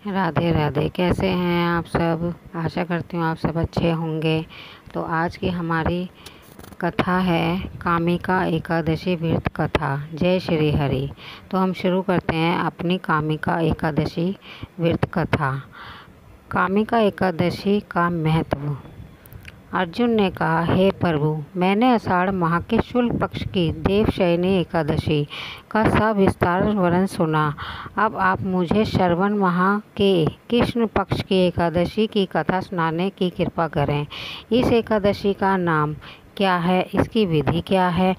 राधे राधे। कैसे हैं आप सब? आशा करती हूँ आप सब अच्छे होंगे। तो आज की हमारी कथा है कामिका एकादशी व्रत कथा। जय श्री हरि। तो हम शुरू करते हैं अपनी कामिका एकादशी व्रत कथा। कामिका एकादशी का महत्व। अर्जुन ने कहा, हे प्रभु, मैंने आषाढ़ माह के शुक्ल पक्ष की देवशयनी एकादशी का सविस्तार वर्णन सुना। अब आप मुझे श्रावण माह के कृष्ण पक्ष की एकादशी की कथा सुनाने की कृपा करें। इस एकादशी का नाम क्या है? इसकी विधि क्या है?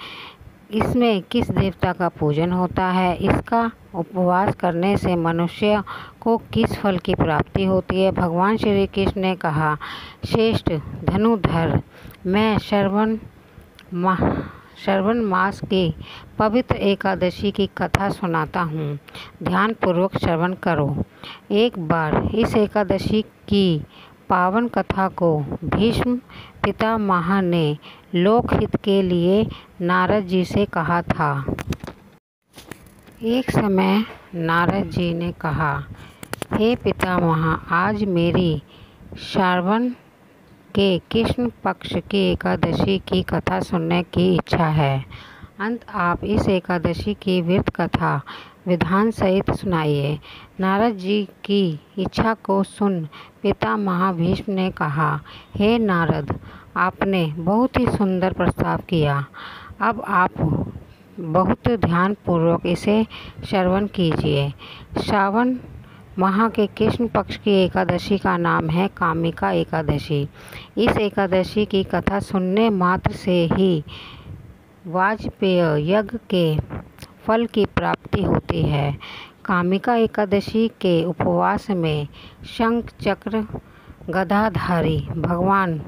इसमें किस देवता का पूजन होता है? इसका उपवास करने से मनुष्य को किस फल की प्राप्ति होती है? भगवान श्री कृष्ण ने कहा, श्रेष्ठ धनुधर, मैं श्रावण मास की पवित्र एकादशी की कथा सुनाता हूँ। ध्यान पूर्वक श्रवण करो। एक बार इस एकादशी की पावन कथा को भीष्म पितामह ने लोकहित के लिए नारद जी से कहा था। एक समय नारद जी ने कहा, हे पितामह, आज मेरी श्रावण के कृष्ण पक्ष की एकादशी की कथा सुनने की इच्छा है। अंत आप इस एकादशी की व्रत कथा विधान सहित सुनाइए। नारद जी की इच्छा को सुन पितामह भीष्म ने कहा, हे नारद, आपने बहुत ही सुंदर प्रस्ताव किया। अब आप बहुत ध्यान पूर्वक इसे श्रवण कीजिए। श्रावण माह के कृष्ण पक्ष की एकादशी का नाम है कामिका एकादशी। इस एकादशी की कथा सुनने मात्र से ही वाजपेय यज्ञ के फल की प्राप्ति होती है। कामिका एकादशी के उपवास में शंख चक्र गदाधारी भगवान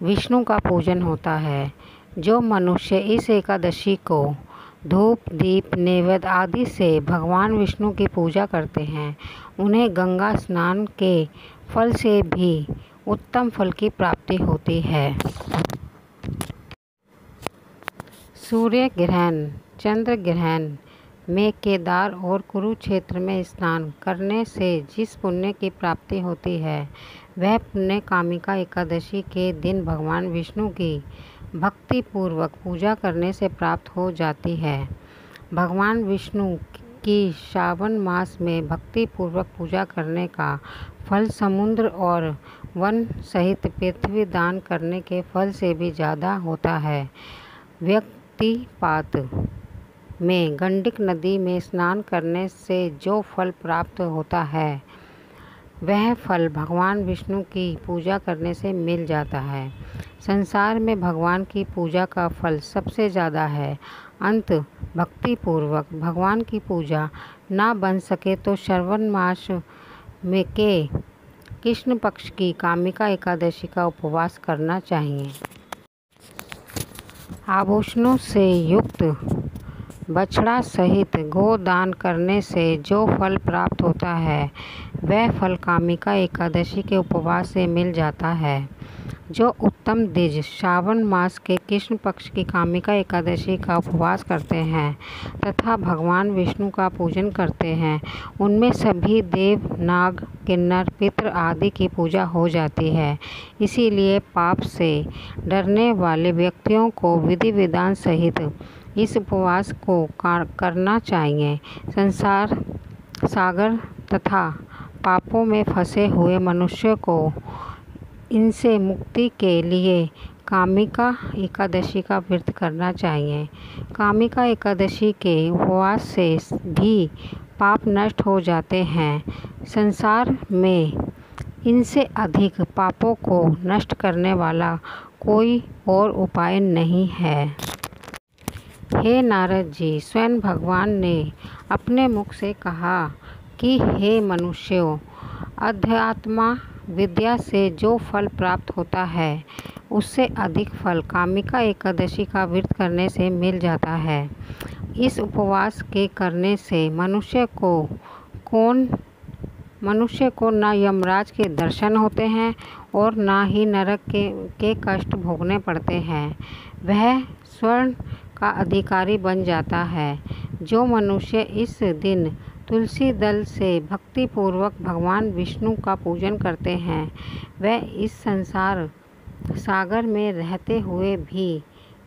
विष्णु का पूजन होता है। जो मनुष्य इस एकादशी को धूप दीप नैवेद्य आदि से भगवान विष्णु की पूजा करते हैं, उन्हें गंगा स्नान के फल से भी उत्तम फल की प्राप्ति होती है। सूर्य ग्रहण, चंद्र ग्रहण में केदार और कुरुक्षेत्र में स्नान करने से जिस पुण्य की प्राप्ति होती है, वह पुण्य कामिका एकादशी के दिन भगवान विष्णु की भक्ति पूर्वक पूजा करने से प्राप्त हो जाती है। भगवान विष्णु की श्रावण मास में भक्ति पूर्वक पूजा करने का फल समुद्र और वन सहित पृथ्वी दान करने के फल से भी ज़्यादा होता है। व्यक्तिपात में गंडक नदी में स्नान करने से जो फल प्राप्त होता है, वह फल भगवान विष्णु की पूजा करने से मिल जाता है। संसार में भगवान की पूजा का फल सबसे ज़्यादा है। अंत भक्ति पूर्वक भगवान की पूजा ना बन सके तो श्रावण मास में के कृष्ण पक्ष की कामिका एकादशी का उपवास करना चाहिए। आभूषणों से युक्त बछड़ा सहित गोदान करने से जो फल प्राप्त होता है, वह फल कामिका एकादशी के उपवास से मिल जाता है। जो उत्तम द्विज श्रावण मास के कृष्ण पक्ष की कामिका एकादशी का उपवास करते हैं तथा भगवान विष्णु का पूजन करते हैं, उनमें सभी देव नाग किन्नर पितृ आदि की पूजा हो जाती है। इसीलिए पाप से डरने वाले व्यक्तियों को विधि विधान सहित इस उपवास को करना चाहिए। संसार सागर तथा पापों में फंसे हुए मनुष्य को इनसे मुक्ति के लिए कामिका एकादशी का व्रत करना चाहिए। कामिका एकादशी के उपवास से भी पाप नष्ट हो जाते हैं। संसार में इनसे अधिक पापों को नष्ट करने वाला कोई और उपाय नहीं है। हे नारद जी, स्वयं भगवान ने अपने मुख से कहा कि हे मनुष्यों, अध्यात्म विद्या से जो फल प्राप्त होता है, उससे अधिक फल कामिका एकादशी का व्रत करने से मिल जाता है। इस उपवास के करने से मनुष्य को न यमराज के दर्शन होते हैं और न ही नरक के कष्ट भोगने पड़ते हैं। वह स्वर्ण का अधिकारी बन जाता है। जो मनुष्य इस दिन तुलसी दल से भक्तिपूर्वक भगवान विष्णु का पूजन करते हैं। वह इस संसार सागर में रहते हुए भी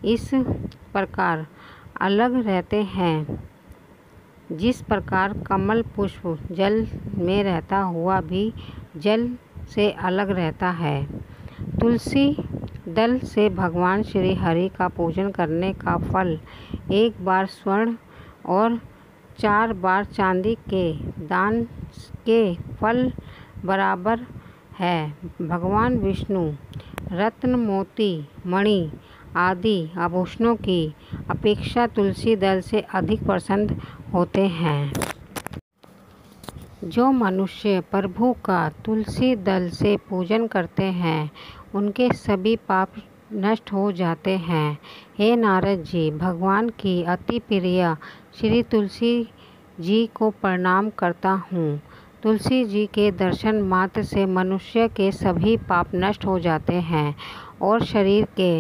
इस प्रकार अलग रहते हैं जिस प्रकार कमल पुष्प जल में रहता हुआ भी जल से अलग रहता है। तुलसी दल से भगवान श्री हरि का पूजन करने का फल 1 बार स्वर्ण और 4 बार चांदी के दान के फल बराबर है। भगवान विष्णु रत्न, मोती, मणि आदि आभूषणों की अपेक्षा तुलसी दल से अधिक प्रसन्न होते हैं। जो मनुष्य प्रभु का तुलसी दल से पूजन करते हैं उनके सभी पाप नष्ट हो जाते हैं। हे नारद जी, भगवान की अति प्रिय श्री तुलसी जी को प्रणाम करता हूँ। तुलसी जी के दर्शन मात्र से मनुष्य के सभी पाप नष्ट हो जाते हैं और शरीर के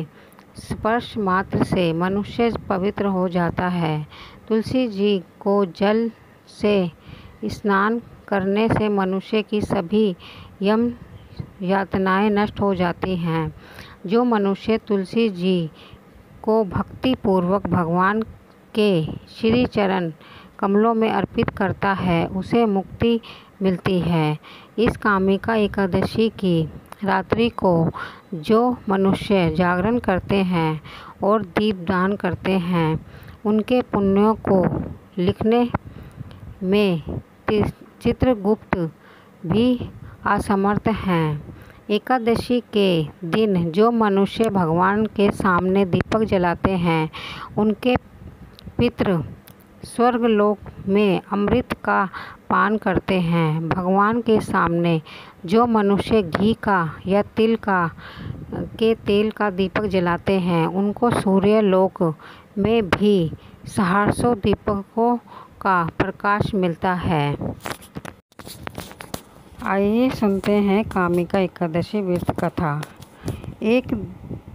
स्पर्श मात्र से मनुष्य पवित्र हो जाता है। तुलसी जी को जल से स्नान करने से मनुष्य की सभी यम यातनाएं नष्ट हो जाती हैं। जो मनुष्य तुलसी जी को भक्तिपूर्वक भगवान के श्री चरण कमलों में अर्पित करता है उसे मुक्ति मिलती है। इस कामिका एकादशी की रात्रि को जो मनुष्य जागरण करते हैं और दीपदान करते हैं उनके पुण्यों को लिखने में चित्रगुप्त भी असमर्थ हैं। एकादशी के दिन जो मनुष्य भगवान के सामने दीपक जलाते हैं उनके पितृ स्वर्गलोक में अमृत का पान करते हैं। भगवान के सामने जो मनुष्य घी का या तिल का के तेल का दीपक जलाते हैं उनको सूर्यलोक में भी सहस्रों दीपकों का प्रकाश मिलता है। आइए सुनते हैं कामिका एकादशी व्रत कथा। एक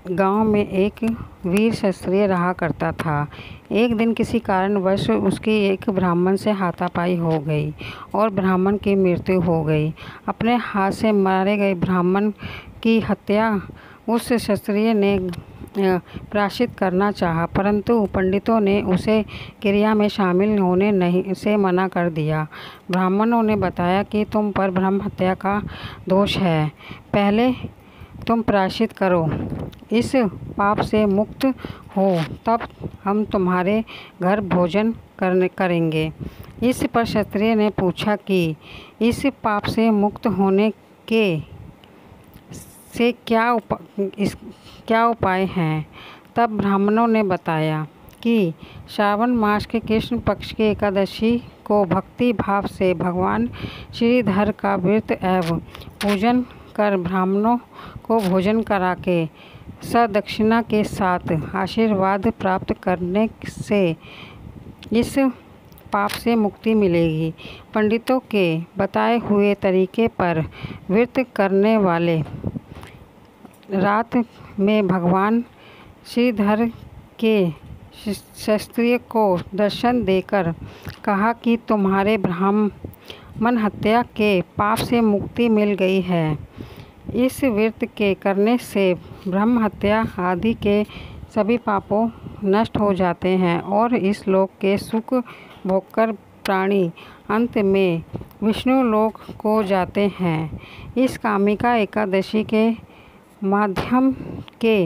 गांव में एक वीर क्षत्रिय रहा करता था। एक दिन किसी कारणवश उसकी एक ब्राह्मण से हाथापाई हो गई और ब्राह्मण की मृत्यु हो गई। अपने हाथ से मारे गए ब्राह्मण की हत्या उस क्षत्रिय ने प्रायश्चित करना चाहा, परंतु पंडितों ने उसे क्रिया में शामिल होने से मना कर दिया। ब्राह्मणों ने बताया कि तुम पर ब्रह्म हत्या का दोष है, पहले तुम प्रायश्चित करो, इस पाप से मुक्त हो, तब हम तुम्हारे घर भोजन करेंगे। इस पर क्षत्रिय ने पूछा कि इस पाप से मुक्त होने के से क्या उपाय हैं। तब ब्राह्मणों ने बताया कि श्रावण मास के कृष्ण पक्ष की एकादशी को भक्ति भाव से भगवान श्रीधर का व्रत एवं पूजन कर ब्राह्मणों को भोजन करा के सदक्षिणा के साथ आशीर्वाद प्राप्त करने से इस पाप से मुक्ति मिलेगी। पंडितों के बताए हुए तरीके पर व्रत करने वाले रात में भगवान श्रीधर के क्षत्रिय को दर्शन देकर कहा कि तुम्हारे ब्राह्मण हत्या के पाप से मुक्ति मिल गई है। इस व्रत के करने से ब्रह्म हत्या आदि के सभी पापों नष्ट हो जाते हैं और इस लोक के सुख भोगकर प्राणी अंत में विष्णु लोक को जाते हैं। इस कामिका एकादशी के माध्यम के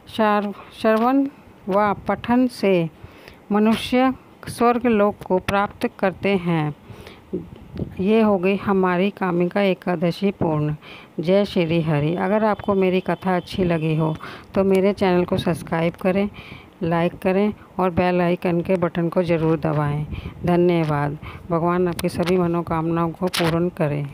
श्रवण व पठन से मनुष्य स्वर्ग लोक को प्राप्त करते हैं। ये हो गई हमारी कामिका एकादशी पूर्ण। जय श्री हरि। अगर आपको मेरी कथा अच्छी लगी हो तो मेरे चैनल को सब्सक्राइब करें, लाइक करें और बेल आइकन के बटन को ज़रूर दबाएं। धन्यवाद। भगवान आपकी सभी मनोकामनाओं को पूर्ण करें।